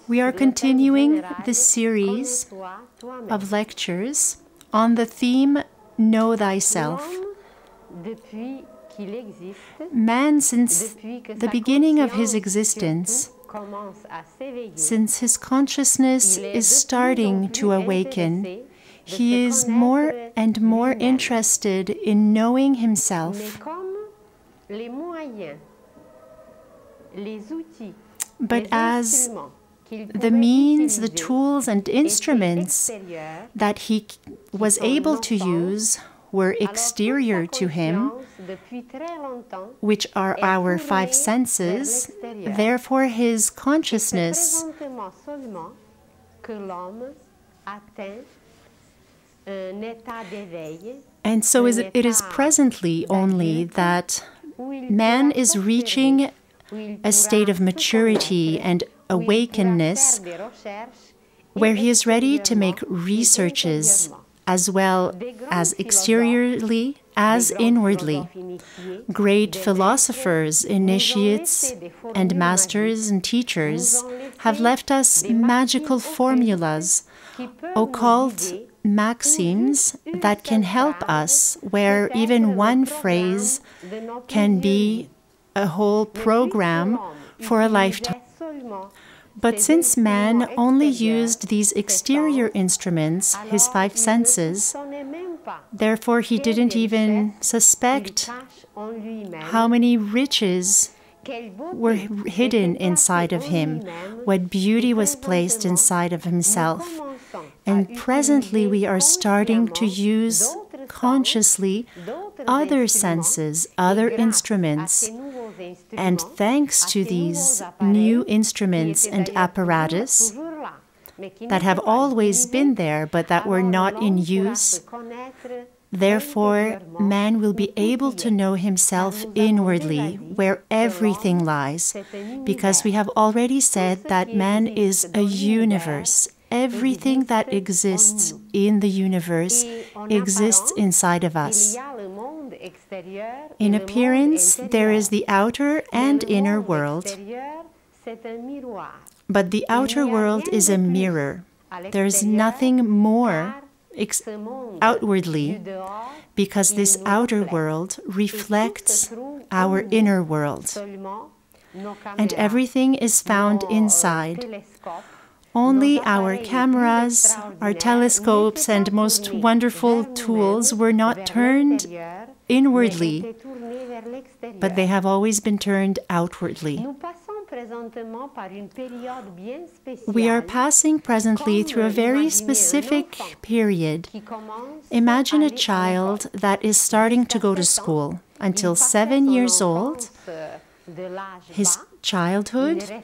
We are continuing the series of lectures on the theme Know Thyself. Man, since the beginning of his existence, since his consciousness is starting to awaken, he is more and more interested in knowing himself. But as the means, the tools and instruments that he was able to use were exterior to him, which are our five senses, therefore his consciousness and so it is presently only that man is reaching a state of maturity and awakeness where he is ready to make researches as well as exteriorly as inwardly. Great philosophers, initiates, and masters and teachers have left us magical formulas, occult maxims that can help us, where even one phrase can be a whole program for a lifetime. But since man only used these exterior instruments, his five senses, therefore he didn't even suspect how many riches were hidden inside of him, what beauty was placed inside of himself. And presently we are starting to use consciously other senses, other instruments. And thanks to these new instruments and apparatus that have always been there but that were not in use, therefore man will be able to know himself inwardly, where everything lies, because we have already said that man is a universe. Everything that exists in the universe exists inside of us. In appearance, there is the outer and inner world, but the outer world is a mirror. There is nothing more outwardly, because this outer world reflects our inner world, and everything is found inside. Only our cameras, our telescopes, and most wonderful tools were not turned inwardly, but they have always been turned outwardly. We are passing presently through a very specific period. Imagine a child that is starting to go to school. Until 7 years old, his childhood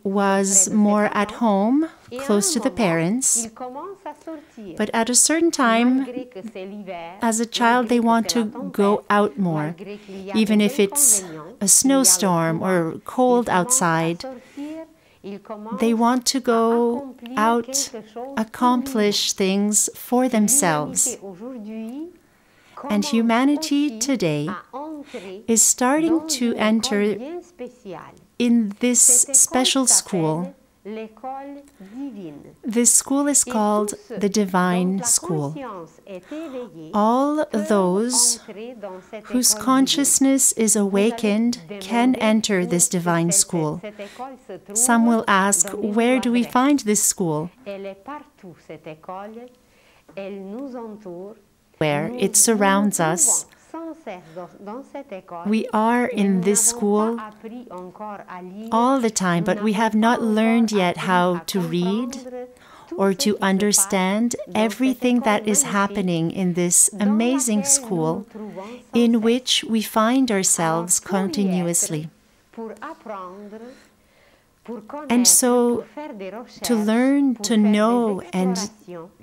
was more at home, close to the parents, but at a certain time, as a child, they want to go out more, even if it's a snowstorm or cold outside. They want to go out, accomplish things for themselves. And humanity today is starting to enter in this special school. This school is called the Divine School. All those whose consciousness is awakened can enter this Divine School. Some will ask, where do we find this school? Where it surrounds us. We are in this school all the time, but we have not learned yet how to read or to understand everything that is happening in this amazing school in which we find ourselves continuously. And so, to learn, to know, and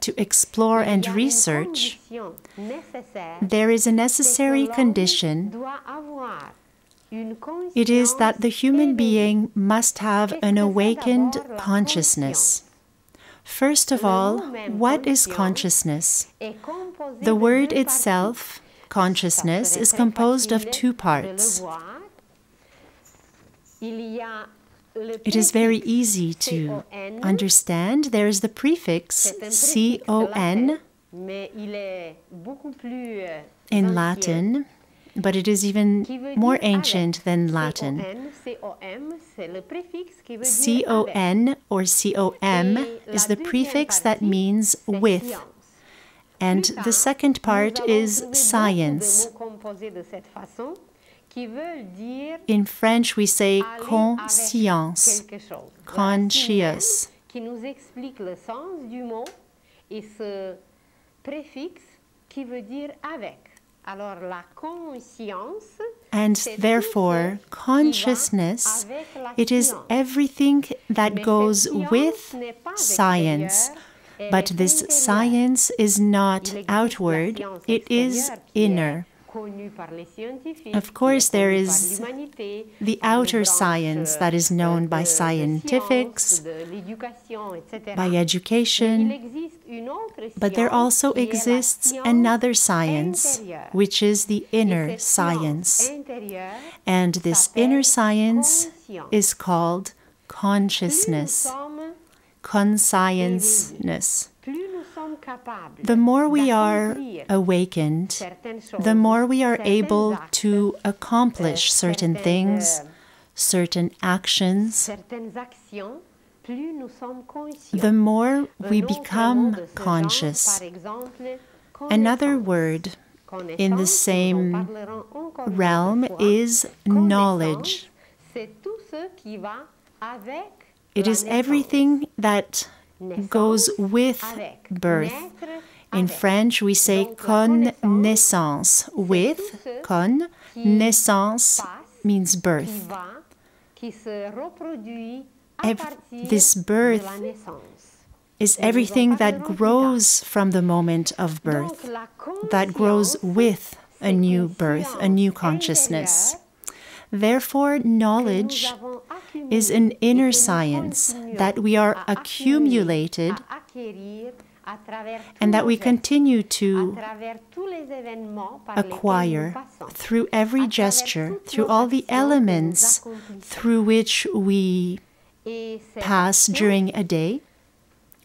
to explore and research, there is a necessary condition. It is that the human being must have an awakened consciousness. First of all, what is consciousness? The word itself, consciousness, is composed of two parts. It is very easy to understand. There is the prefix con in Latin, but it is even more ancient than Latin. Con or com is the prefix that means with. And the second part is science. In French, we say conscience, conscious. And therefore, consciousness, it is everything that goes with science. But this science is not outward, it is inner. Of course, there is the outer science that is known by scientifics, by education, but there also exists another science, which is the inner science. And this inner science is called consciousness, conscientiousness. The more we are awakened, the more we are able to accomplish certain things, certain actions, the more we become conscious. Another word in the same realm is knowledge. It is everything that goes with birth. In French, we say connaissance. With, con, naissance means birth. This birth is everything that grows from the moment of birth, that grows with a new birth, a new consciousness. Therefore, knowledge is an inner science that we are accumulated and that we continue to acquire through every gesture, through all the elements through which we pass during a day,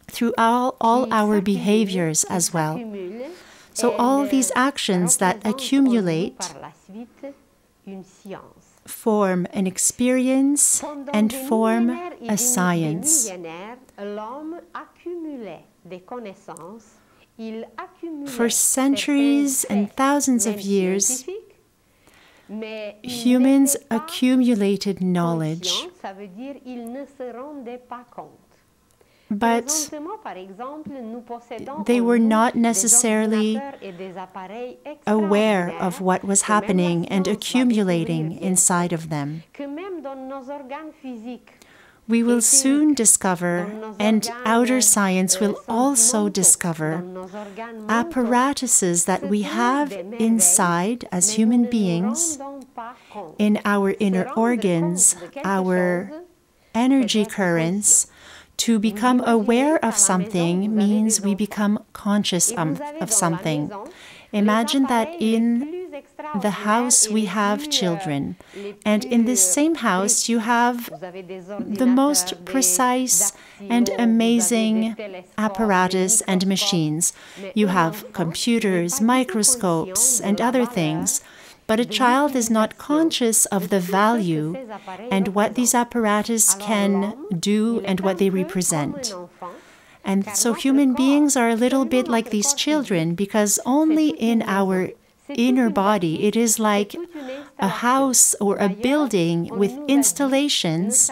through all our behaviors as well. So all these actions that accumulate form an experience and form a science. For centuries and thousands of years, humans accumulated knowledge, but they were not necessarily aware of what was happening and accumulating inside of them. We will soon discover, and outer science will also discover, apparatuses that we have inside as human beings, in our inner organs, our energy currents. To become aware of something means we become conscious of something. Imagine that in the house we have children, and in this same house you have the most precise and amazing apparatus and machines. You have computers, microscopes, and other things. But a child is not conscious of the value and what these apparatus can do and what they represent. And so human beings are a little bit like these children, because only in our inner body it is like a house or a building with installations.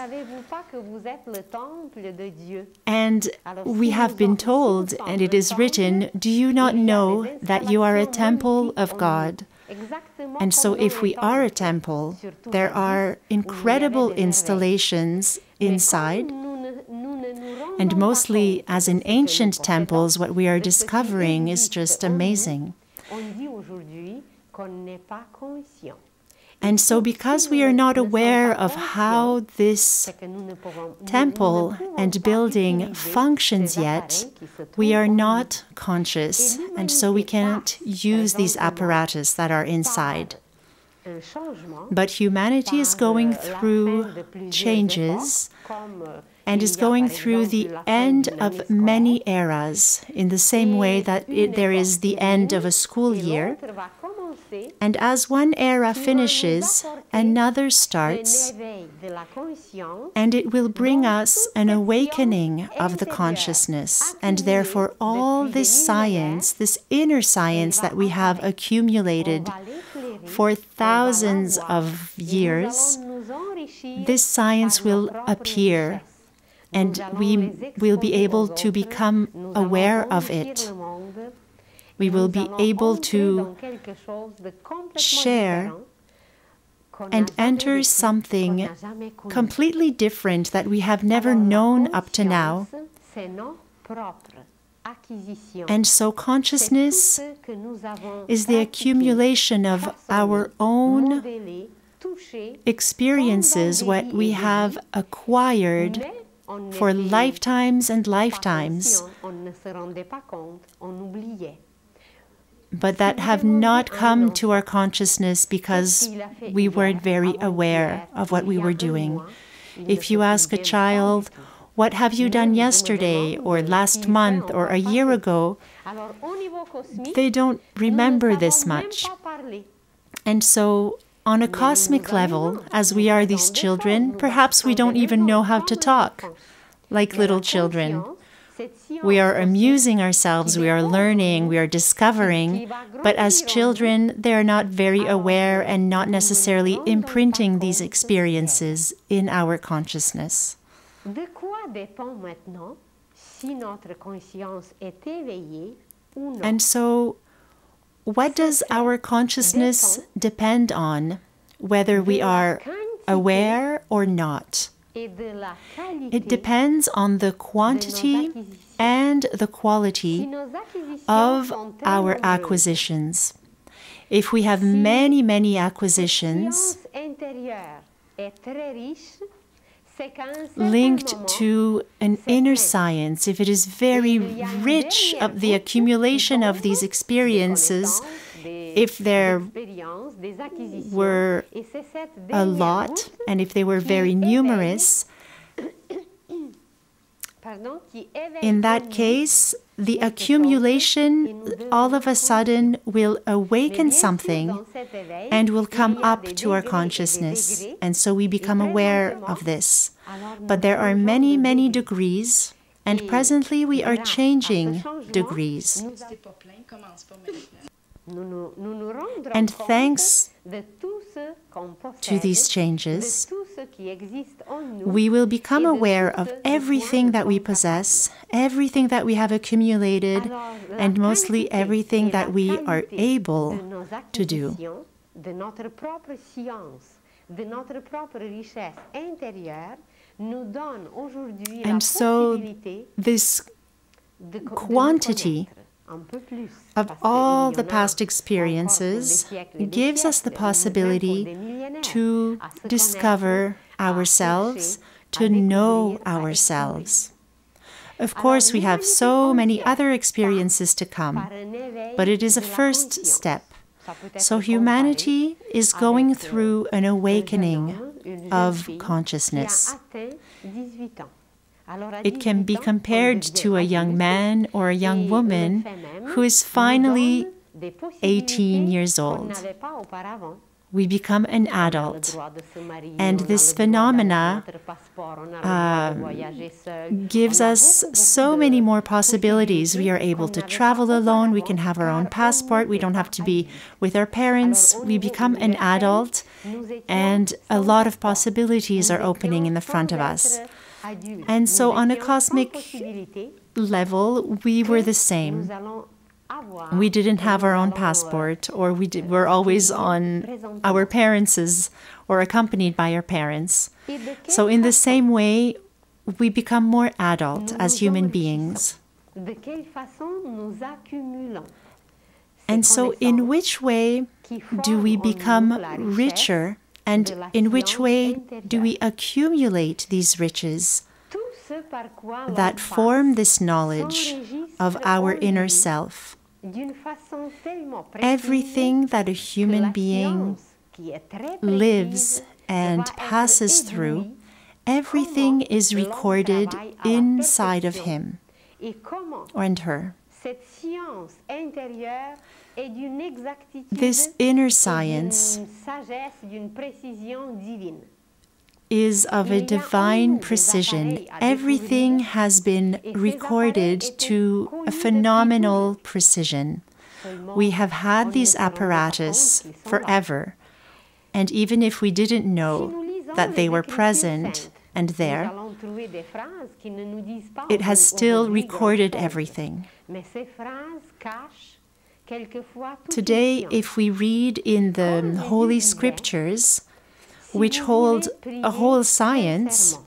And we have been told, and it is written, "Do you not know that you are a temple of God?" And so if we are a temple, there are incredible installations inside. And mostly, as in ancient temples, what we are discovering is just amazing. And so because we are not aware of how this temple and building functions yet, we are not conscious, and so we can't use these apparatus that are inside. But humanity is going through changes and is going through the end of many eras in the same way that there is the end of a school year. And as one era finishes, another starts, and it will bring us an awakening of the consciousness. And therefore, all this science, this inner science that we have accumulated for thousands of years, this science will appear, and we will be able to become aware of it. We will be able to share and enter something completely different that we have never known up to now. And so consciousness is the accumulation of our own experiences, what we have acquired for lifetimes and lifetimes, but that have not come to our consciousness because we weren't very aware of what we were doing. If you ask a child, "What have you done yesterday or last month or a year ago?" they don't remember this much. And so on a cosmic level, as we are these children, perhaps we don't even know how to talk like little children. We are amusing ourselves, we are learning, we are discovering, but as children, they're not very aware and not necessarily imprinting these experiences in our consciousness. And so, what does our consciousness depend on, whether we are aware or not? It depends on the quantity and the quality of our acquisitions. If we have many, many acquisitions linked to an inner science, if it is very rich of the accumulation of these experiences, if there were a lot and if they were very numerous, in that case, the accumulation all of a sudden will awaken something and will come up to our consciousness. And so we become aware of this. But there are many, many degrees, and presently we are changing degrees. And thanks to these changes, we will become aware of everything that we possess, everything that we have accumulated, and mostly everything that we are able to do. And so this quantity of all the past experiences gives us the possibility to discover ourselves, to know ourselves. Of course, we have so many other experiences to come, but it is a first step. So humanity is going through an awakening of consciousness. It can be compared to a young man or a young woman who is finally 18 years old. We become an adult. And this phenomena gives us so many more possibilities. We are able to travel alone. We can have our own passport. We don't have to be with our parents. We become an adult, and a lot of possibilities are opening in the front of us. And so on a cosmic level, we were the same. We didn't have our own passport, or were always on our parents' or accompanied by our parents. So in the same way, we become more adult as human beings. And so in which way do we become richer? And in which way do we accumulate these riches that form this knowledge of our inner self? Everything that a human being lives and passes through, everything is recorded inside of him and her. This inner science is of a divine precision. Everything has been recorded to a phenomenal precision. We have had these apparatus forever, and even if we didn't know that they were present and there, it has still recorded everything. Today, if we read in the Holy Scriptures, which hold a whole science,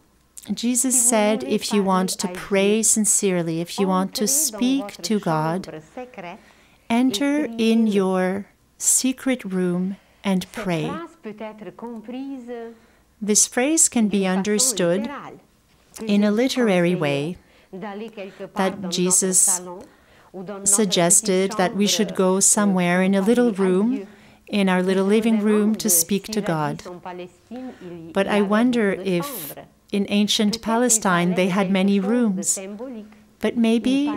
Jesus said, if you want to pray sincerely, if you want to speak to God, enter in your secret room and pray. This phrase can be understood in a literary way, that Jesus suggested that we should go somewhere in a little room, in our little living room, to speak to God. But I wonder if in ancient Palestine they had many rooms. But maybe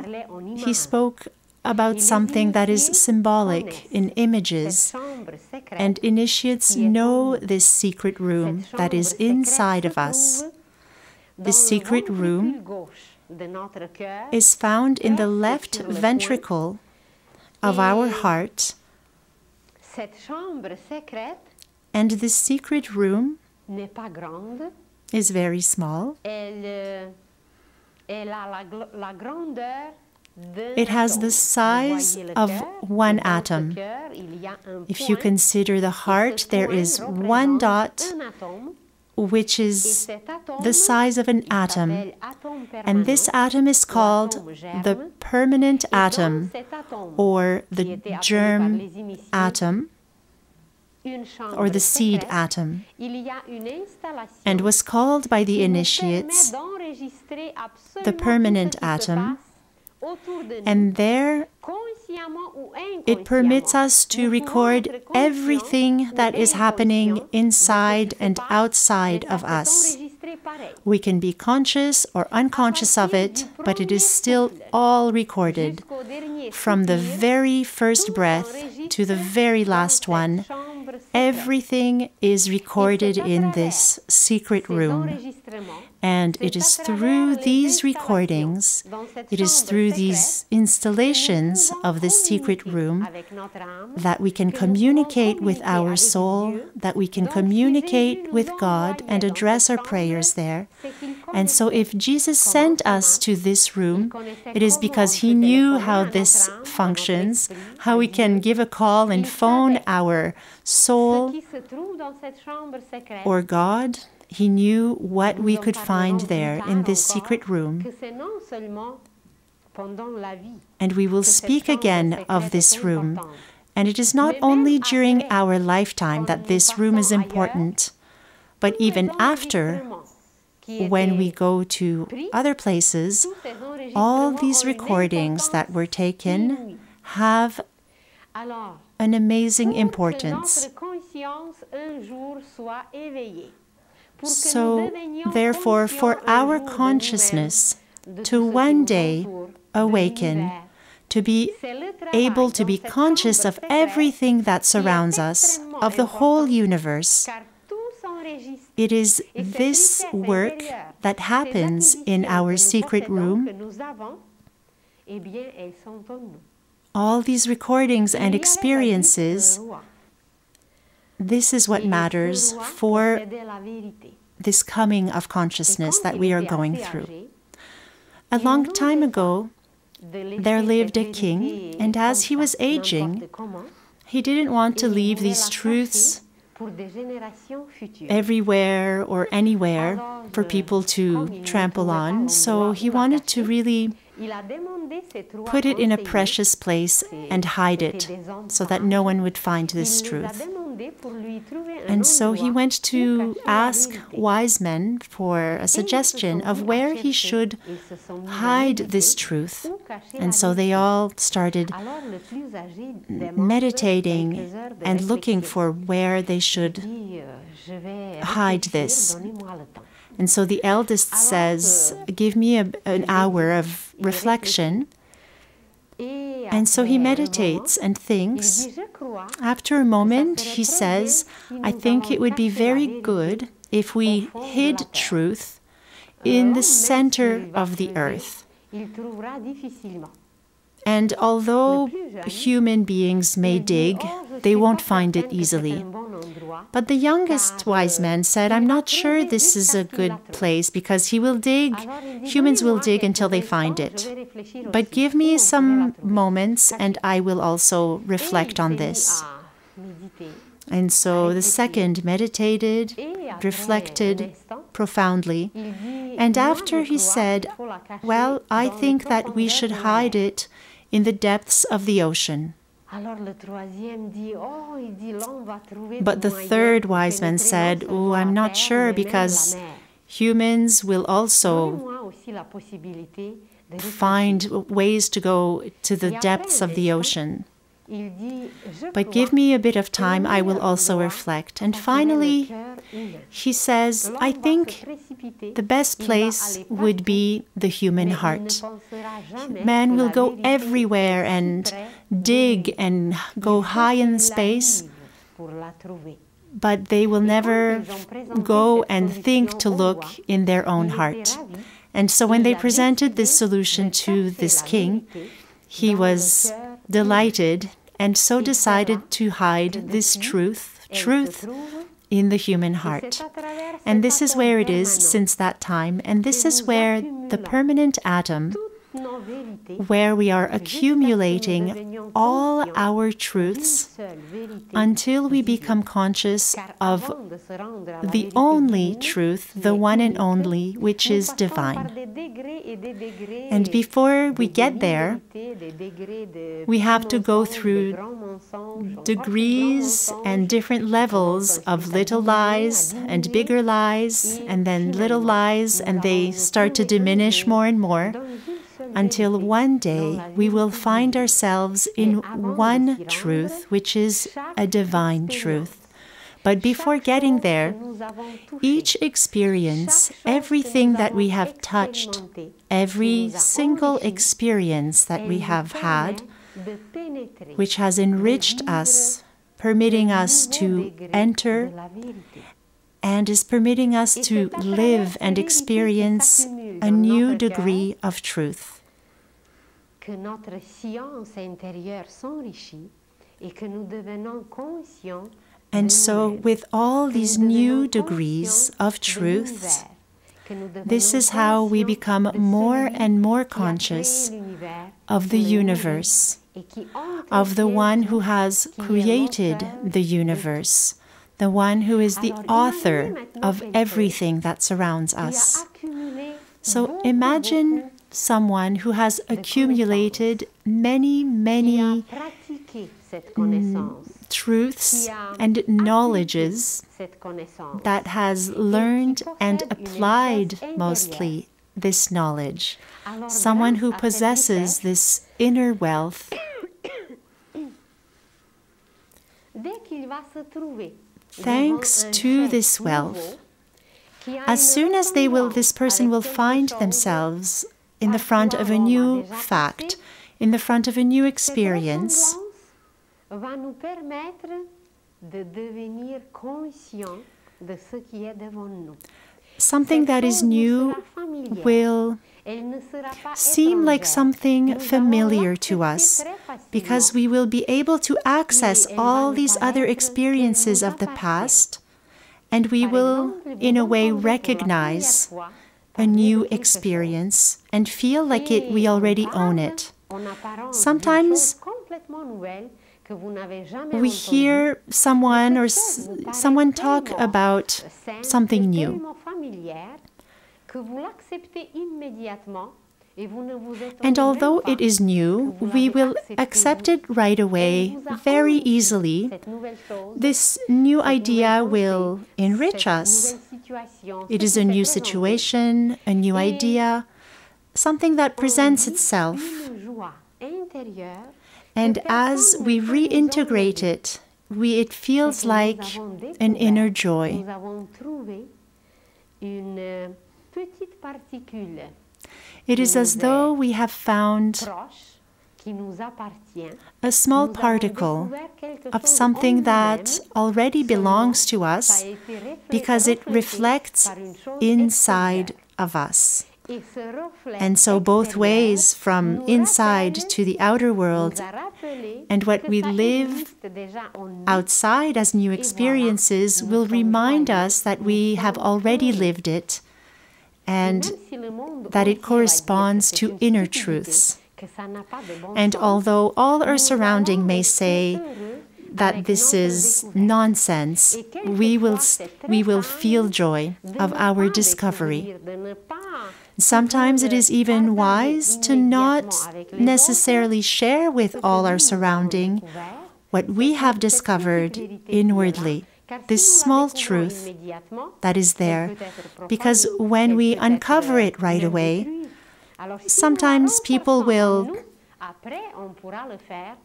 he spoke about something that is symbolic in images, and initiates know this secret room that is inside of us. This secret room is found in the left ventricle of our heart, and this secret room is very small. It has the size of one atom. If you consider the heart, there is one dot, which is the size of an atom. And this atom is called the permanent atom, or the germ atom, or the seed atom, and was called by the initiates the permanent atom. And there it permits us to record everything that is happening inside and outside of us. We can be conscious or unconscious of it, but it is still all recorded. From the very first breath to the very last one, everything is recorded in this secret room. And it is through these recordings, it is through these installations of this secret room that we can communicate with our soul, that we can communicate with God and address our prayers there. And so if Jesus sent us to this room, it is because he knew how this functions, how we can give a call and phone our soul or God. He knew what we could find there in this secret room. And we will speak again of this room. And it is not only during our lifetime that this room is important, but even after, when we go to other places, all these recordings that were taken have an amazing importance. So, therefore, for our consciousness to one day awaken, to be able to be conscious of everything that surrounds us, of the whole universe, it is this work that happens in our secret room. All these recordings and experiences, this is what matters for this coming of consciousness that we are going through. A long time ago, there lived a king, and as he was aging, he didn't want to leave these truths everywhere or anywhere for people to trample on. So he wanted to really put it in a precious place and hide it so that no one would find this truth. And so he went to ask wise men for a suggestion of where he should hide this truth. And so they all started meditating and looking for where they should hide this. And so the eldest says, give me an hour of reflection. And so he meditates and thinks. After a moment, he says, I think it would be very good if we hid truth in the center of the earth. And although human beings may dig, they won't find it easily. But the youngest wise man said, I'm not sure this is a good place because humans will dig until they find it. But give me some moments and I will also reflect on this. And so the second meditated, reflected profoundly. And after he said, well, I think that we should hide it in the depths of the ocean. But the third wise man said, oh, I'm not sure because humans will also find ways to go to the depths of the ocean. But give me a bit of time, I will also reflect. And finally, he says, I think the best place would be the human heart. Man will go everywhere and dig and go high in space, but they will never go and think to look in their own heart. And so when they presented this solution to this king, he was delighted and so decided to hide this truth in the human heart. And this is where it is since that time, and this is where the permanent atom, where we are accumulating all our truths until we become conscious of the only truth, the one and only, which is divine. And before we get there, we have to go through degrees and different levels of little lies and bigger lies, and then little lies, and they start to diminish more and more, until one day we will find ourselves in one truth, which is a divine truth. But before getting there, each experience, everything that we have touched, every single experience that we have had, which has enriched us, permitting us to enter, and is permitting us to live and experience a new degree of truth. And so, with all these new degrees of truth, this is how we become more and more conscious of the universe, of the one who has created the universe, the one who is the author of everything that surrounds us. So imagine someone who has accumulated many truths and knowledges, that has learned and applied mostly this knowledge. Someone who possesses this inner wealth. Thanks to this wealth, as soon as this person will find themselves in the front of a new fact, in the front of a new experience, something that is new will seem like something familiar to us, because we will be able to access all these other experiences of the past, and we will, in a way, recognize a new experience and feel like we already own it. Sometimes we hear someone talk about something new, And although it is new, we will accept it right away, very easily. This new idea will enrich us. It is a new situation, a new idea, something that presents itself. And as we reintegrate it, it feels like an inner joy. It is as though we have found a small particle of something that already belongs to us because it reflects inside of us. And so both ways, from inside to the outer world, and what we live outside as new experiences will remind us that we have already lived it and that it corresponds to inner truths. And although all our surrounding may say that this is nonsense, we will feel joy of our discovery. Sometimes it is even wise to not necessarily share with all our surrounding what we have discovered inwardly, this small truth that is there. Because when we uncover it right away, sometimes people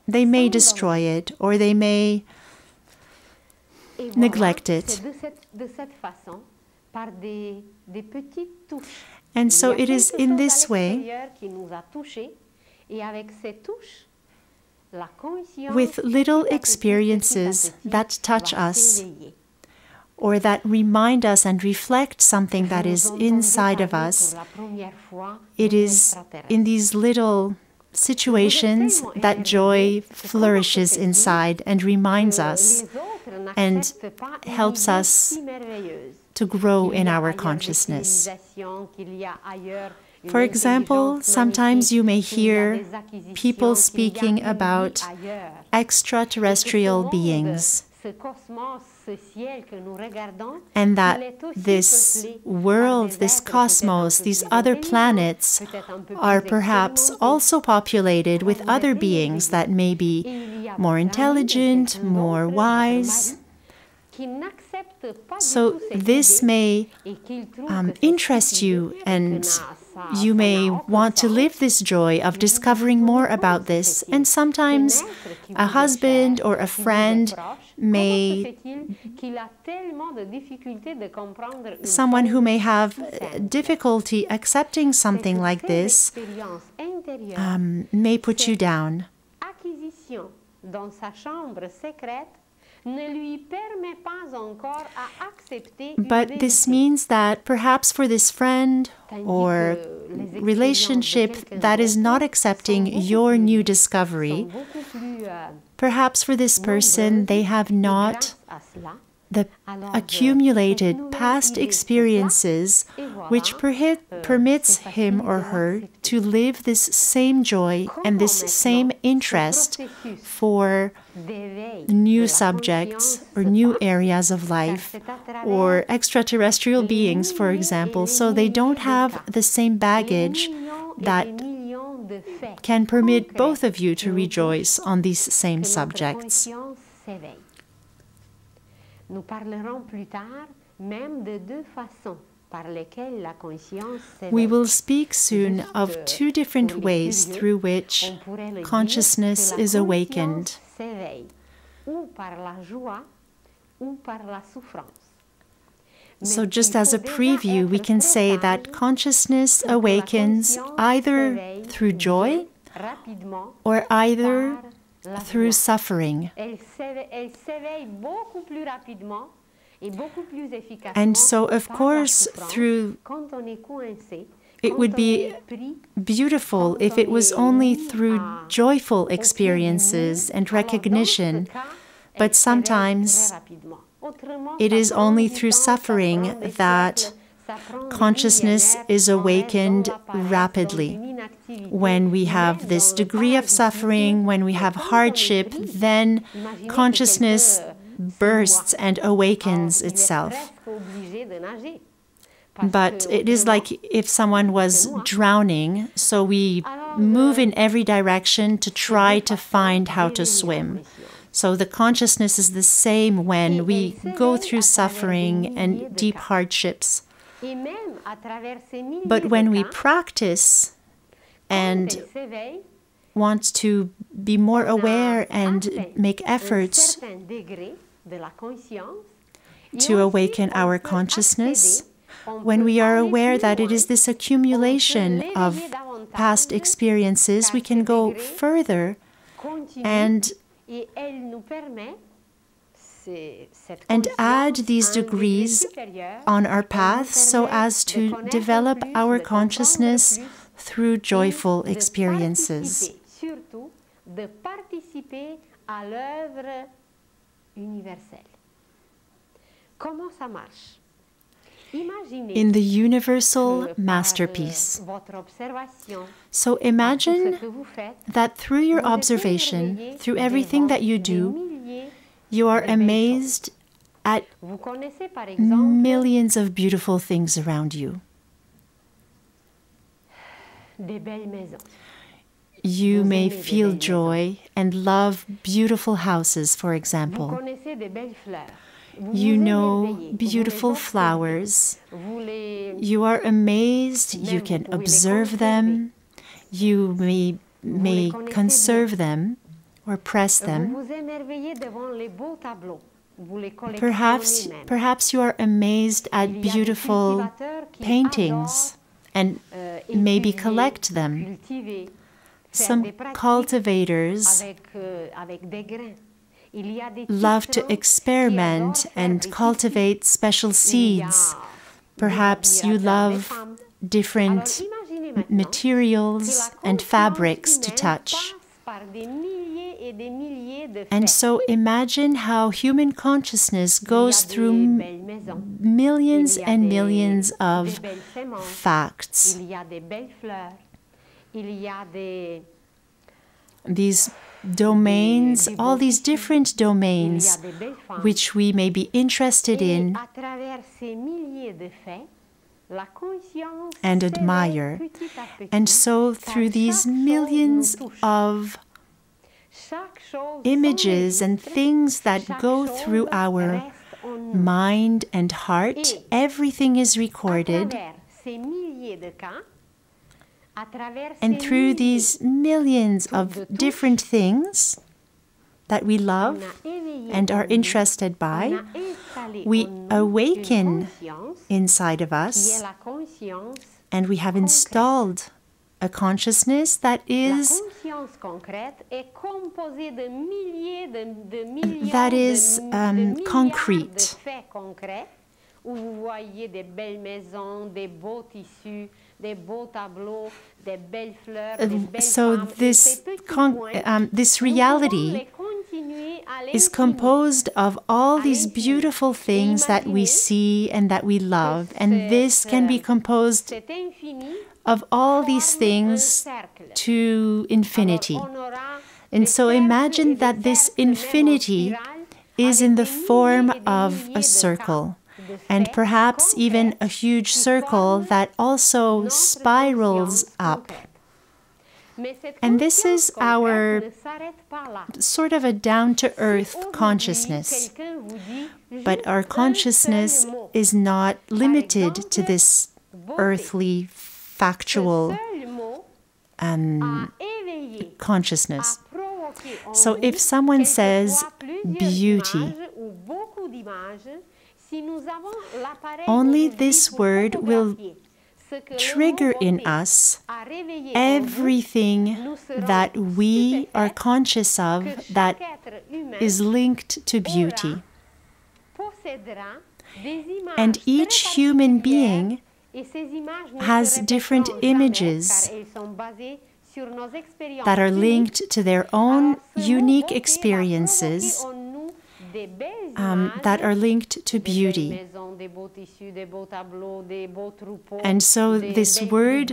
they may destroy it or they may neglect it. And so it is in this way, with little experiences that touch us, or that remind us and reflect something that is inside of us. It is in these little situations that joy flourishes inside and reminds us and helps us to grow in our consciousness. For example, sometimes you may hear people speaking about extraterrestrial beings, and that this world, this cosmos, these other planets are perhaps also populated with other beings that may be more intelligent, more wise. So this may interest you, and you may want to live this joy of discovering more about this. And sometimes a husband or a friend someone who may have difficulty accepting something like this may put you down. But this means that perhaps for this friend or relationship that is not accepting your new discovery, perhaps for this person they have not the accumulated past experiences which permits him or her to live this same joy and this same interest for new subjects or new areas of life or extraterrestrial beings, for example. So they don't have the same baggage that can permit both of you to rejoice on these same subjects. Nous parlerons plus tard même de deux façons par lesquelles la conscience s'éveille. We will speak soon of two different ways through which consciousness is awakened. Ou par la joie ou par la souffrance. So just as a preview, we can say that consciousness awakens either through joy or either through suffering. And so, of course, it would be beautiful if it was only through joyful experiences and recognition, but sometimes it is only through suffering that consciousness is awakened rapidly. When we have this degree of suffering, when we have hardship, then consciousness bursts and awakens itself. But it is like if someone was drowning, so we move in every direction to try to find how to swim. So the consciousness is the same when we go through suffering and deep hardships. But when we practice and want to be more aware and make efforts to awaken our consciousness, when we are aware that it is this accumulation of past experiences, we can go further and add these degrees on our path so as to develop our consciousness through joyful experiences. In the universal masterpiece. So imagine that through your observation, through everything that you do, you are amazed at millions of beautiful things around you. You may feel joy and love beautiful houses, for example. You know beautiful flowers. You are amazed. You can observe them. You may conserve them or press them. Perhaps you are amazed at beautiful paintings and maybe collect them. Some cultivators love to experiment and cultivate special seeds. Perhaps you love different materials and fabrics to touch. And so imagine how human consciousness goes through millions and millions of facts. These domains, all these different domains which we may be interested in and admire. And so through these millions of images and things that go through our mind and heart, everything is recorded. And through these millions of different things that we love and are interested by, we awaken inside of us, and we have installed a consciousness that is concrete. So this reality is composed of all these beautiful things that we see and that we love, and this can be composed of all these things to infinity. And so imagine that this infinity is in the form of a circle, and perhaps even a huge circle that also spirals up. And this is our sort of a down-to-earth consciousness. But our consciousness is not limited to this earthly, factual consciousness. So if someone says beauty, only this word will trigger in us everything that we are conscious of that is linked to beauty. And each human being has different images that are linked to their own unique experiences that are linked to beauty. And so this word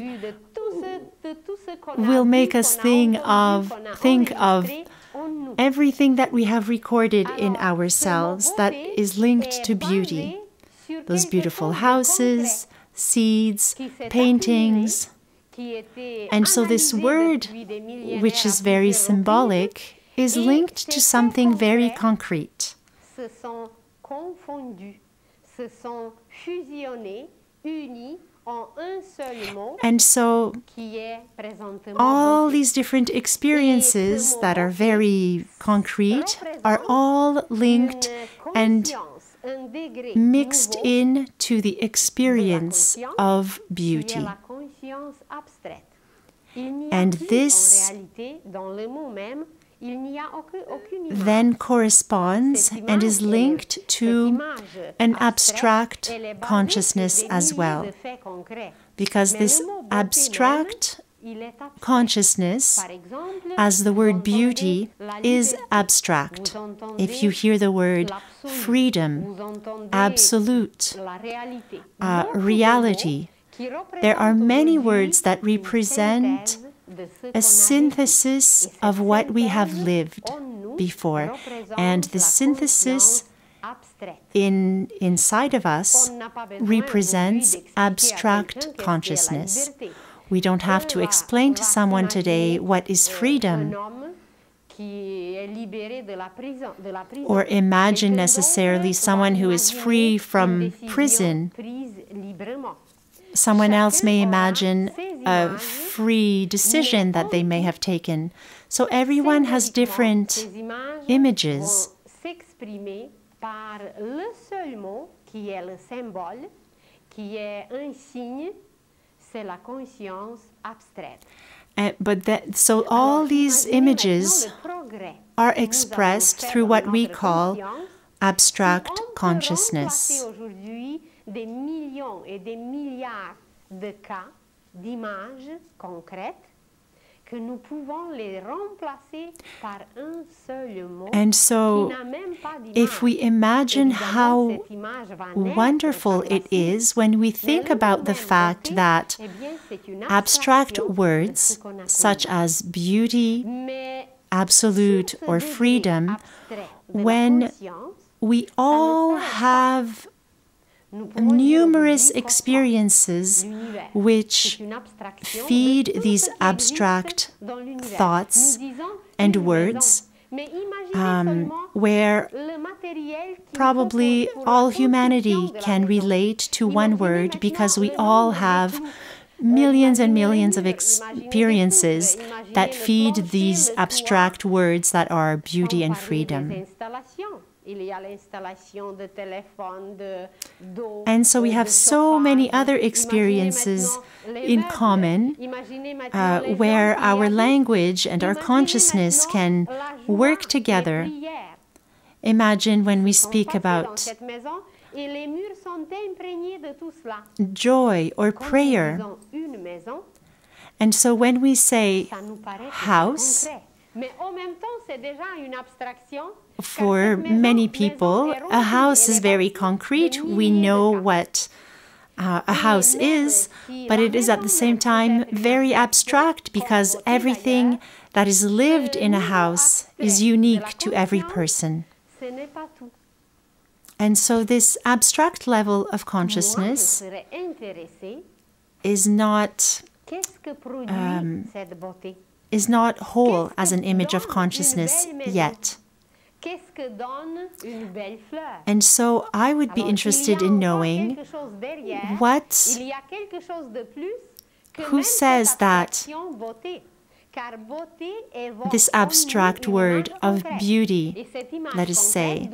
will make us think of everything that we have recorded in ourselves that is linked to beauty. Those beautiful houses, seeds, paintings. And so this word, which is very symbolic, is linked to something very concrete. Se sont confondus, se sont fusionnés, unis en un seul mot. And so Qui est présentement all these different experiences that are very concrete are all linked and mixed in to the experience of beauty. And this then corresponds and is linked to an abstract consciousness as well. Because this abstract consciousness, as the word beauty, is abstract. If you hear the word freedom, absolute, reality, there are many words that represent a synthesis of what we have lived before. And the synthesis inside of us represents abstract consciousness. We don't have to explain to someone today what is freedom or imagine necessarily someone who is free from prison. Someone else may imagine a free decision that they may have taken. So everyone has different images. So all these images are expressed through what we call abstract consciousness. Des millions et des milliards de cas, d'images concrètes, que nous pouvons les remplacer par un seul mot. And so, if we imagine how wonderful it is when we think about the fact that abstract words such as beauty, absolute, or freedom, when we all have numerous experiences which feed these abstract thoughts and words, where probably all humanity can relate to one word because we all have millions and millions of experiences that feed these abstract words that are beauty and freedom. And so we have so many other experiences in common where our language and our consciousness can work together. Imagine when we speak about joy or prayer. And so when we say house, for many people, a house is very concrete. We know what a house is, but it is at the same time very abstract because everything that is lived in a house is unique to every person. And so this abstract level of consciousness is not whole as an image of consciousness yet. And so I would be interested in knowing who says that this abstract word of beauty, let us say,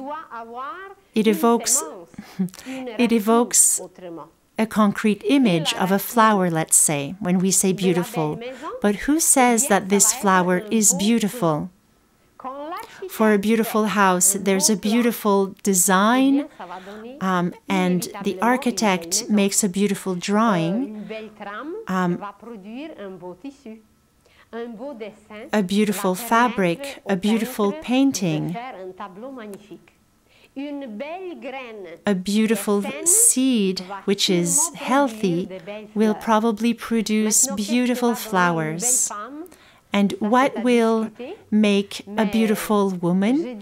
it evokes a concrete image of a flower, let's say, when we say beautiful. But who says that this flower is beautiful? For a beautiful house, there's a beautiful design, and the architect makes a beautiful drawing. A beautiful fabric, a beautiful painting, a beautiful seed which is healthy will probably produce beautiful flowers. And what will make a beautiful woman?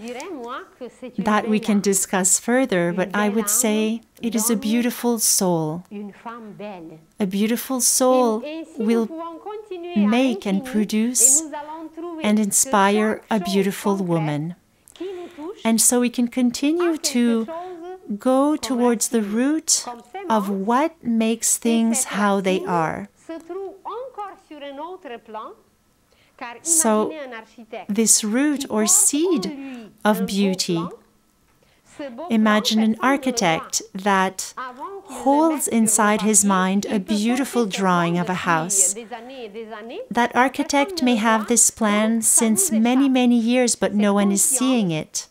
That we can discuss further, but I would say it is a beautiful soul. A beautiful soul will make and produce and inspire a beautiful woman. And so we can continue to go towards the root of what makes things how they are. So this root or seed of beauty, imagine an architect that holds inside his mind a beautiful drawing of a house. That architect may have this plan since many, many years, but no one is seeing it.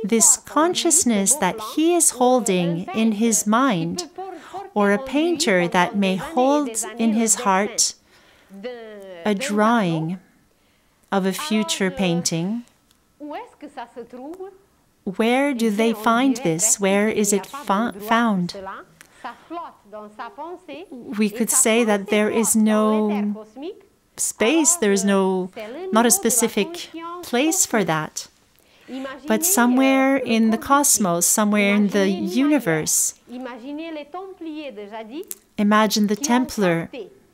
This consciousness that he is holding in his mind, or a painter that may hold in his heart a drawing of a future painting, where do they find this? Where is it found? We could say that there is no space, there is not a specific place for that. But somewhere in the cosmos, somewhere in the universe, imagine the Templar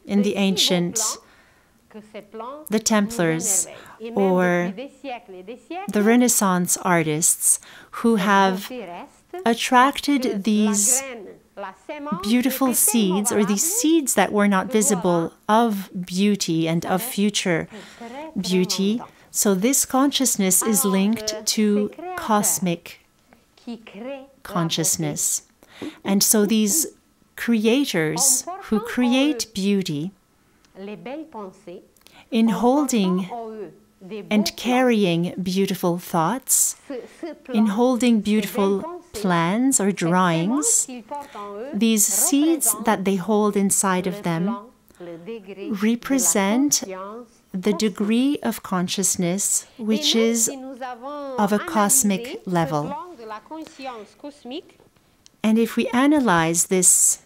in the ancient, the Templars, or the Renaissance artists who have attracted these beautiful seeds, or these seeds that were not visible, of beauty and of future beauty. So this consciousness is linked to cosmic consciousness. And so these creators who create beauty, in holding and carrying beautiful thoughts, in holding beautiful plans or drawings, these seeds that they hold inside of them represent the degree of consciousness which is of a cosmic level. And if we analyze this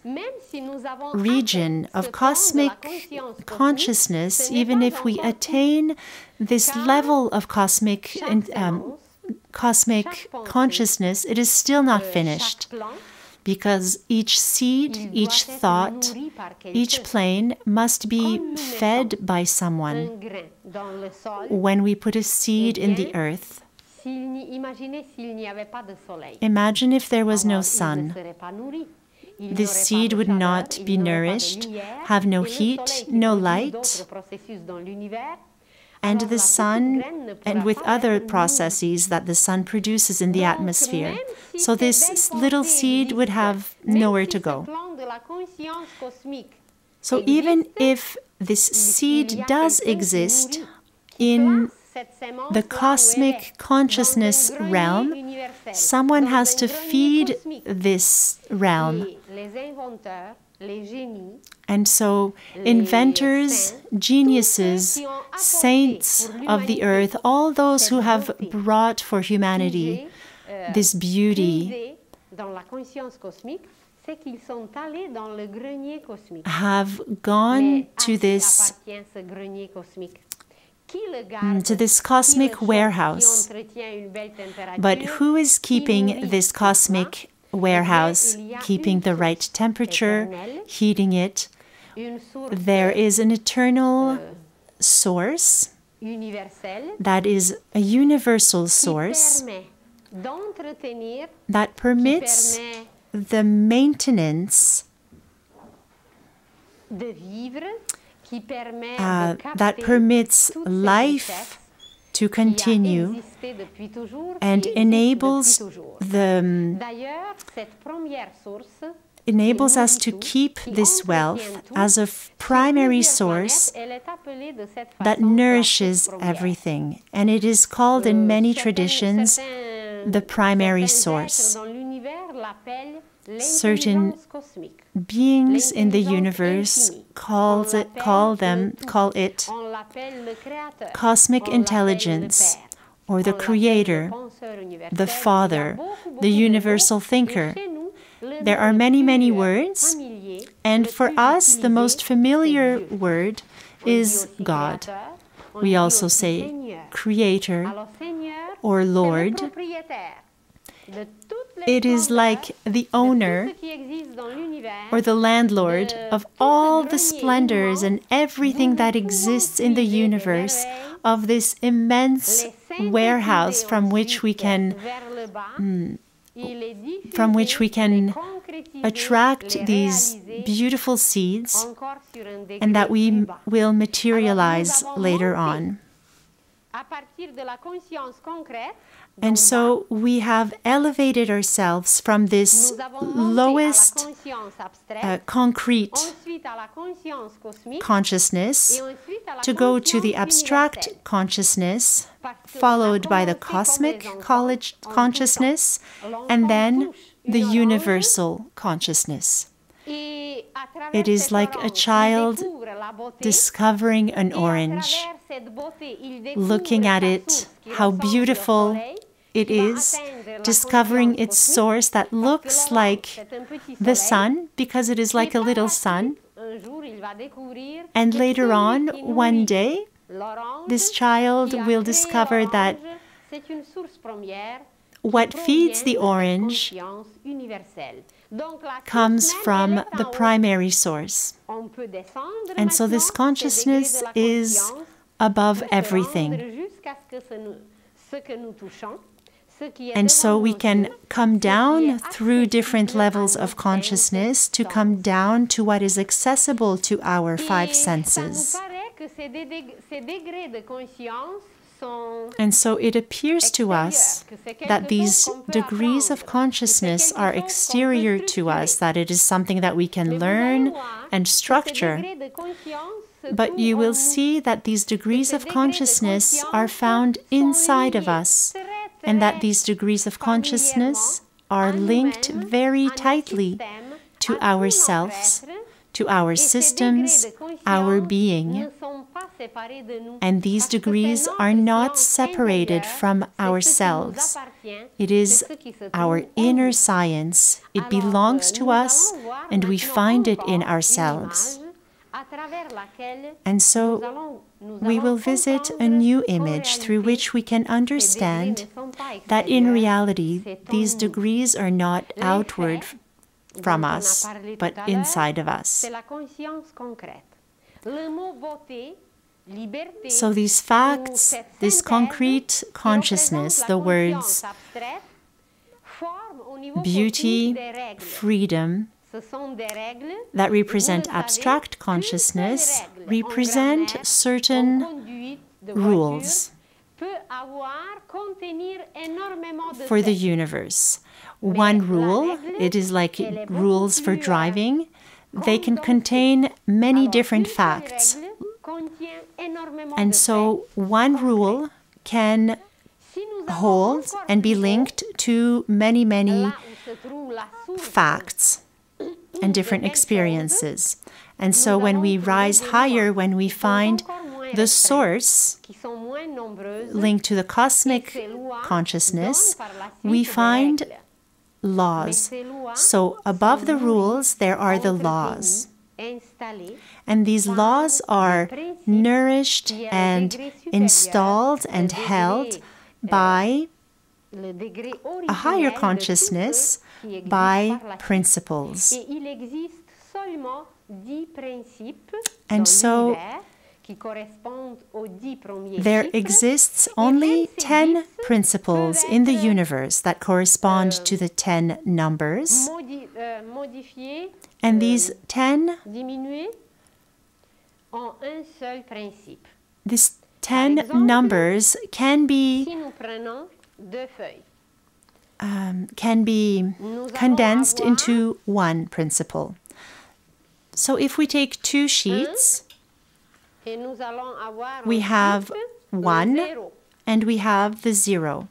region of cosmic consciousness, even if we attain this level of cosmic consciousness, it is still not finished. Because each seed, each thought, each plane must be fed by someone. When we put a seed in the earth, imagine if there was no sun. This seed would not be nourished, have no heat, no light, and the sun, and with other processes that the sun produces in the atmosphere. So this little seed would have nowhere to go. So even if this seed does exist in the cosmic consciousness realm, someone has to feed this realm. And so inventors, geniuses, saints of the earth, all those who have brought for humanity this beauty, have gone to this cosmic warehouse. But who is keeping this cosmic warehouse, keeping the right temperature, heating it? There is an eternal source that is a universal source that permits the maintenance, that permits life to continue and enables us to keep this wealth as a primary source that nourishes everything. And it is called in many traditions the primary source. Certain beings in the universe call it cosmic intelligence, or the creator, the father, the universal thinker. There are many, many words, and for us the most familiar word is God. We also say Creator or Lord. It is like the owner or the landlord of all the splendors and everything that exists in the universe, of this immense warehouse from which we can attract these beautiful seeds and that we will materialize later on. And so we have elevated ourselves from this lowest concrete consciousness to go to the abstract consciousness, followed by the cosmic consciousness, and then the universal consciousness. It is like a child discovering an orange, looking at it, how beautiful it is, discovering its source that looks like the sun, because it is like a little sun. And later on, one day, this child will discover that what feeds the orange comes from the primary source. And so this consciousness is above everything. And so we can come down through different levels of consciousness to come down to what is accessible to our five senses. And so it appears to us that these degrees of consciousness are exterior to us, that it is something that we can learn and structure. But you will see that these degrees of consciousness are found inside of us, and that these degrees of consciousness are linked very tightly to ourselves, to our systems, our being. And these degrees are not separated from ourselves. It is our inner science. It belongs to us, and we find it in ourselves. And so we will visit a new image through which we can understand that in reality, these degrees are not outward from us, but inside of us. So these facts, this concrete consciousness, the words beauty, freedom, that represent abstract consciousness, represent certain rules for the universe. One rule, it is like rules for driving. They can contain many different facts. And so one rule can hold and be linked to many, many facts and different experiences. And so when we rise higher, when we find the source linked to the cosmic consciousness, we find laws. So above the rules, there are the laws. And these laws are nourished and installed and held by a higher consciousness, by principles. And so there exists only 10 principles in the universe that correspond to the 10 numbers. And these 10 numbers can be condensed into one principle. So if we take two sheets, we have 1 and we have the 0.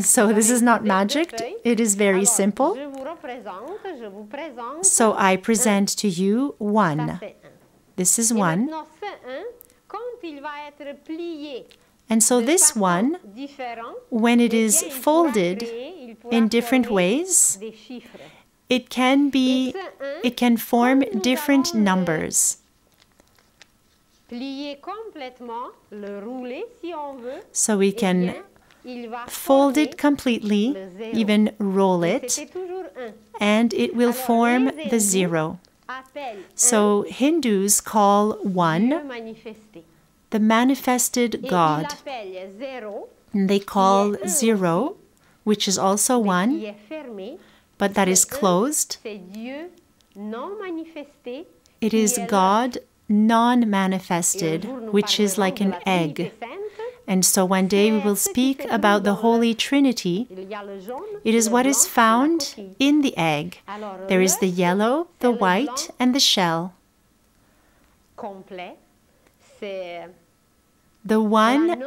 So this is not magic, it is very simple. So I present to you 1. This is 1. And so this one, when it is folded in different ways, it can form different numbers. So we can fold it completely, even roll it, and it will form the 0. So Hindus call 1 the manifested God. And they call 0, which is also 1, but that is closed. It is God non-manifested, which is like an egg. And so one day we will speak about the Holy Trinity. It is what is found in the egg. There is the yellow, the white, and the shell. The one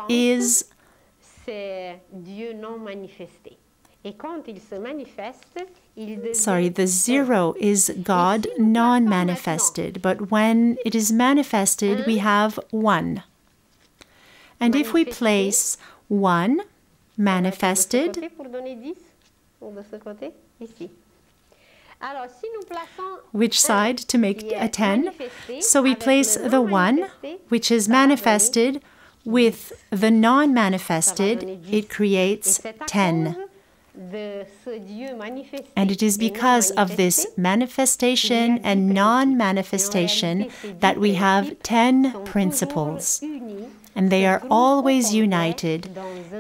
is the 0 is God non-manifested, but when it is manifested, we have 1. And if we place 1 manifested, which side to make a 10? So we place the 1, which is manifested, with the non-manifested, it creates 10. And it is because of this manifestation and non-manifestation that we have 10 principles. And they are always united,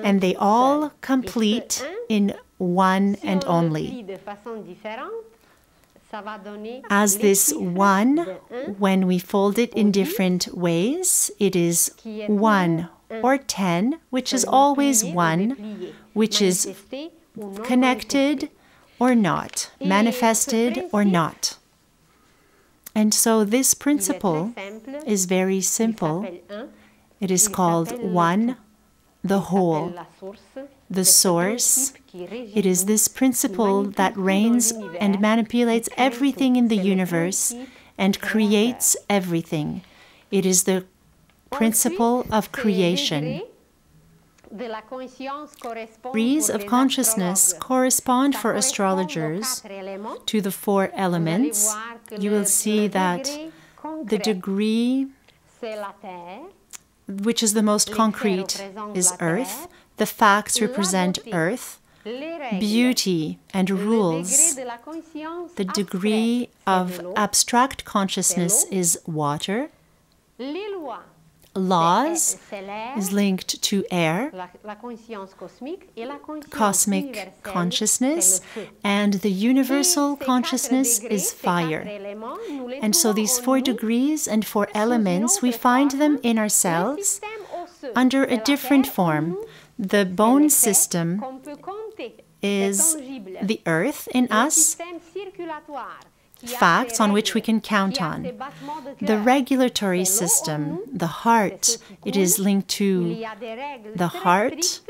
and they all complete in one and only. As this 1, when we fold it in different ways, it is 1 or 10, which is always 1, which is connected or not, manifested or not. And so this principle is very simple. It is called 1, the whole, the source. It is this principle that reigns and manipulates everything in the universe and creates everything. It is the principle of creation. Degrees of consciousness correspond for astrologers to the 4 elements. You will see that the degree, which is the most concrete, is earth. The facts represent earth. Beauty and rules. The degree of abstract consciousness is water. Laws is linked to air, cosmic consciousness, and the universal consciousness is fire. And so these 4 degrees and 4 elements, we find them in ourselves under a different form. The bone system is the earth in us, facts on which we can count on. The regulatory system, the heart, it is linked to the heart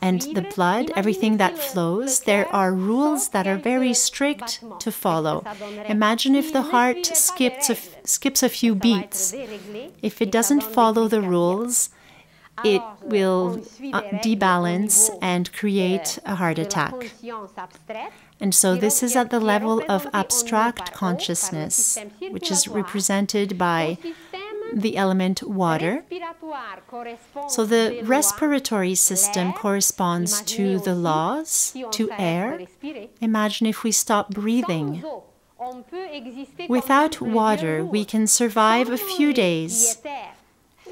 and the blood, everything that flows. There are rules that are very strict to follow. Imagine if the heart skips a few beats. If it doesn't follow the rules, it will debalance and create a heart attack. And so this is at the level of abstract consciousness, which is represented by the element water. So the respiratory system corresponds to the laws, to air. Imagine if we stop breathing. Without water, we can survive a few days.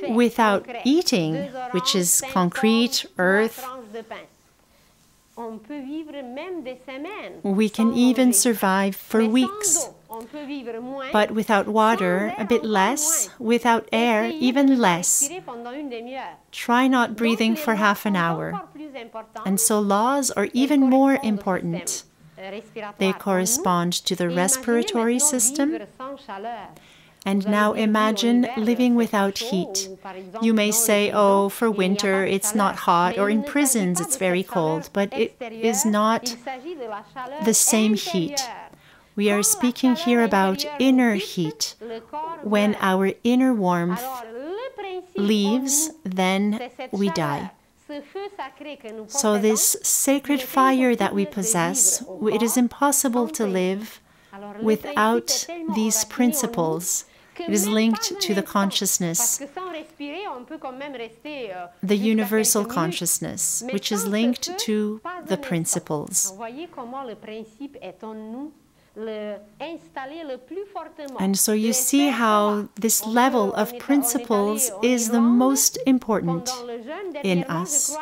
Without eating, which is concrete, earth, we can even survive for weeks. But without water, a bit less. Without air, even less. Try not breathing for half an hour. And so laws are even more important. They correspond to the respiratory system. And now imagine living without heat. You may say, oh, for winter it's not hot, or in prisons it's very cold, but it is not the same heat. We are speaking here about inner heat. When our inner warmth leaves, then we die. So this sacred fire that we possess, it is impossible to live without these principles. It is linked to the consciousness, the universal consciousness, which is linked to the principles. And so you see how this level of principles is the most important in us.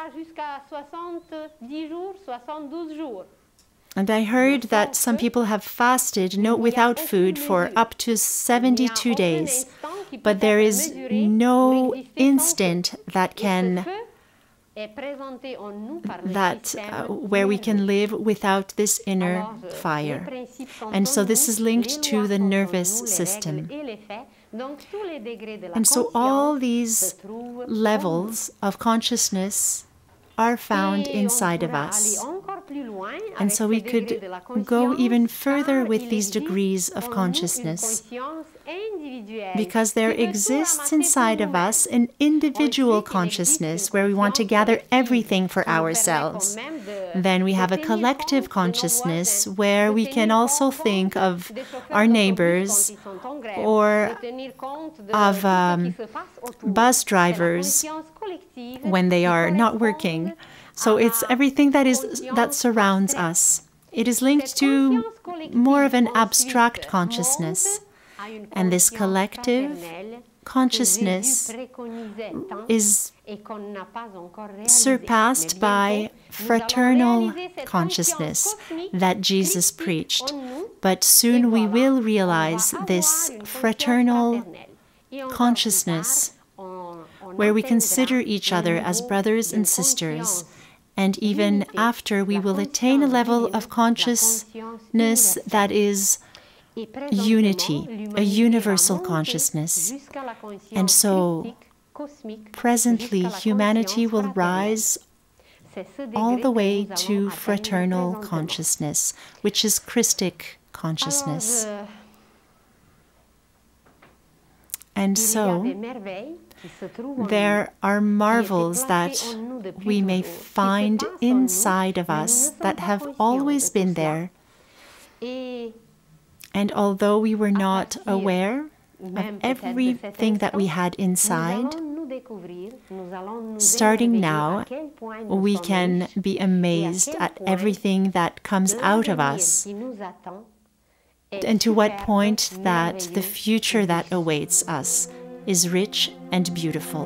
And I heard that some people have fasted without food for up to 72 days, but there is no instant that where we can live without this inner fire. And so this is linked to the nervous system. And so all these levels of consciousness are found inside of us. And so we could go even further with these degrees of consciousness, because there exists inside of us an individual consciousness where we want to gather everything for ourselves. Then we have a collective consciousness where we can also think of our neighbors or of bus drivers when they are not working. So it's everything that surrounds us. It is linked to more of an abstract consciousness. And this collective consciousness is surpassed by fraternal consciousness that Jesus preached. But soon we will realize this fraternal consciousness where we consider each other as brothers and sisters. And even after, we will attain a level of consciousness that is unity, a universal consciousness. And so, presently, humanity will rise all the way to fraternal consciousness, which is Christic consciousness. And so, there are marvels that we may find inside of us that have always been there. And although we were not aware of everything that we had inside, starting now, we can be amazed at everything that comes out of us, and to what point that the future that awaits us is rich and beautiful.